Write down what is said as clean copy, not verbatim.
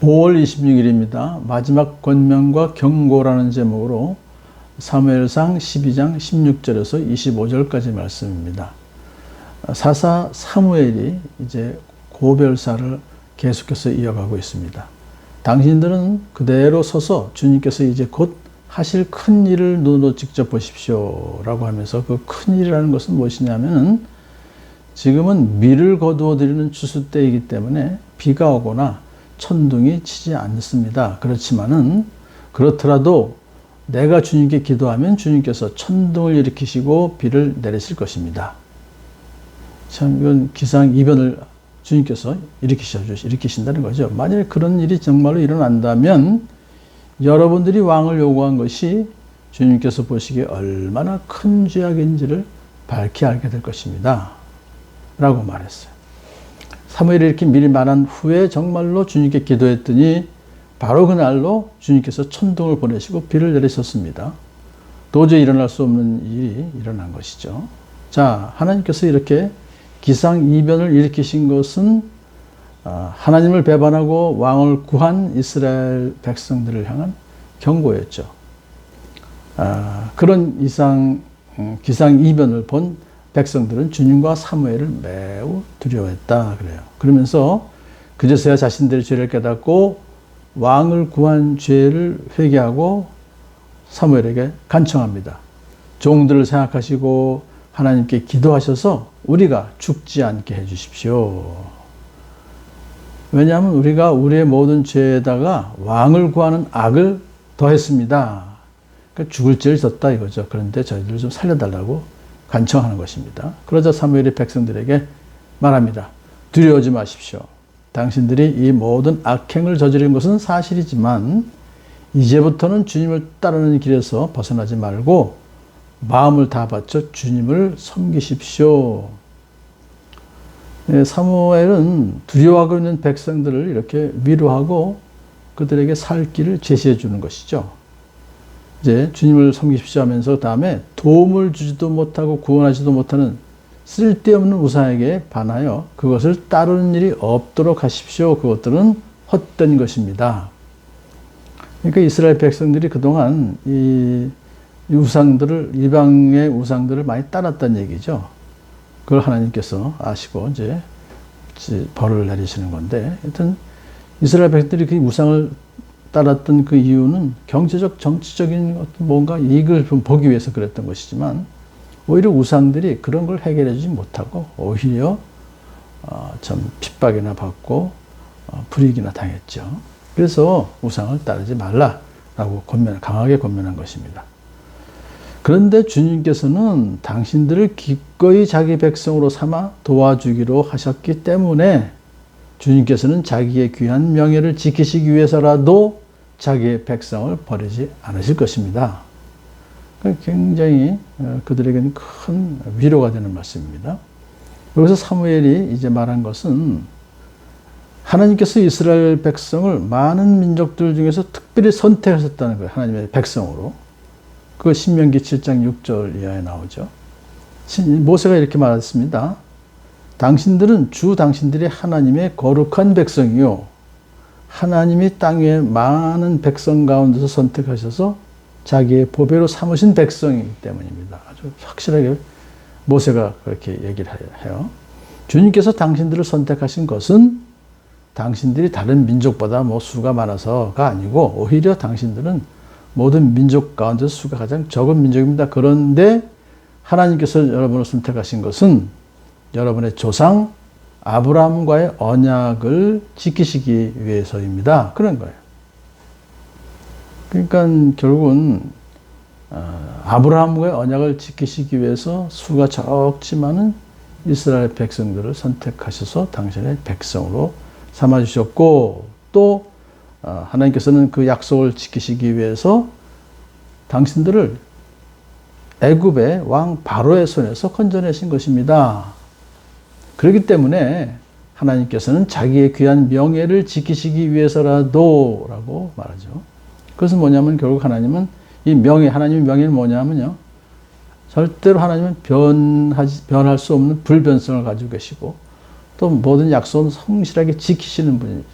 5월 26일입니다. 마지막 권면과 경고라는 제목으로 사무엘상 12장 16절에서 25절까지 말씀입니다. 사사 사무엘이 이제 고별사를 계속해서 이어가고 있습니다. 당신들은 그대로 서서 주님께서 이제 곧 하실 큰 일을 눈으로 직접 보십시오 라고 하면서 그 큰 일이라는 것은 무엇이냐면은 지금은 밀을 거두어 드리는 추수 때이기 때문에 비가 오거나 천둥이 치지 않습니다. 그렇지만은 그렇더라도 내가 주님께 기도하면 주님께서 천둥을 일으키시고 비를 내리실 것입니다. 참 이건 기상이변을 주님께서 일으키신다는 거죠. 만일 그런 일이 정말로 일어난다면 여러분들이 왕을 요구한 것이 주님께서 보시기에 얼마나 큰 죄악인지를 밝히 알게 될 것입니다. 라고 말했어요. 사무엘이 이렇게 미리 말한 후에 정말로 주님께 기도했더니 바로 그날로 주님께서 천둥을 보내시고 비를 내리셨습니다. 도저히 일어날 수 없는 일이 일어난 것이죠. 자, 하나님께서 이렇게 기상이변을 일으키신 것은 하나님을 배반하고 왕을 구한 이스라엘 백성들을 향한 경고였죠. 그런 기상이변을 본 백성들은 주님과 사무엘을 매우 두려워했다 그래요. 그러면서 그제서야 자신들의 죄를 깨닫고 왕을 구한 죄를 회개하고 사무엘에게 간청합니다. 종들을 생각하시고 하나님께 기도하셔서 우리가 죽지 않게 해주십시오. 왜냐하면 우리가 우리의 모든 죄에다가 왕을 구하는 악을 더했습니다. 그러니까 죽을 죄를 졌다 이거죠. 그런데 저희들을 좀 살려달라고 간청하는 것입니다. 그러자 사무엘이 백성들에게 말합니다. 두려워하지 마십시오. 당신들이 이 모든 악행을 저지른 것은 사실이지만 이제부터는 주님을 따르는 길에서 벗어나지 말고 마음을 다 바쳐 주님을 섬기십시오. 사무엘은 두려워하고 있는 백성들을 이렇게 위로하고 그들에게 살 길을 제시해 주는 것이죠. 이제 주님을 섬기십시오 하면서 다음에 도움을 주지도 못하고 구원하지도 못하는 쓸데없는 우상에게 반하여 그것을 따르는 일이 없도록 하십시오. 그것들은 헛된 것입니다. 그러니까 이스라엘 백성들이 그동안 이 우상들을, 이방의 우상들을 많이 따랐다는 얘기죠. 그걸 하나님께서 아시고 이제 벌을 내리시는 건데, 하여튼 이스라엘 백성들이 그 우상을 따랐던 그 이유는 경제적, 정치적인 어떤 뭔가 이익을 좀 보기 위해서 그랬던 것이지만 오히려 우상들이 그런 걸 해결해 주지 못하고 오히려 참 핍박이나 받고 불이익이나 당했죠. 그래서 우상을 따르지 말라라고 강하게 권면한 것입니다. 그런데 주님께서는 당신들을 기꺼이 자기 백성으로 삼아 도와주기로 하셨기 때문에 주님께서는 자기의 귀한 명예를 지키시기 위해서라도 자기의 백성을 버리지 않으실 것입니다. 굉장히 그들에게는 큰 위로가 되는 말씀입니다. 여기서 사무엘이 이제 말한 것은 하나님께서 이스라엘 백성을 많은 민족들 중에서 특별히 선택하셨다는 거예요. 하나님의 백성으로. 그 신명기 7장 6절 이하에 나오죠. 모세가 이렇게 말했습니다. 당신들은 당신들이 하나님의 거룩한 백성이요. 하나님이 땅 위에 많은 백성 가운데서 선택하셔서 자기의 보배로 삼으신 백성이기 때문입니다. 아주 확실하게 모세가 그렇게 얘기를 해요. 주님께서 당신들을 선택하신 것은 당신들이 다른 민족보다 수가 많아서가 아니고 오히려 당신들은 모든 민족 가운데서 수가 가장 적은 민족입니다. 그런데 하나님께서 여러분을 선택하신 것은 여러분의 조상 아브라함과의 언약을 지키시기 위해서입니다. 그런 거예요. 그러니까 결국은 아브라함과의 언약을 지키시기 위해서 수가 적지만은 이스라엘 백성들을 선택하셔서 당신의 백성으로 삼아주셨고 또 하나님께서는 그 약속을 지키시기 위해서 당신들을 애굽의 왕 바로의 손에서 건져내신 것입니다. 그렇기 때문에 하나님께서는 자기의 귀한 명예를 지키시기 위해서라도 라고 말하죠. 그것은 뭐냐면 결국 하나님은 하나님의 명예는 뭐냐면요. 절대로 하나님은 변할 수 없는 불변성을 가지고 계시고 또 모든 약속은 성실하게 지키시는 분이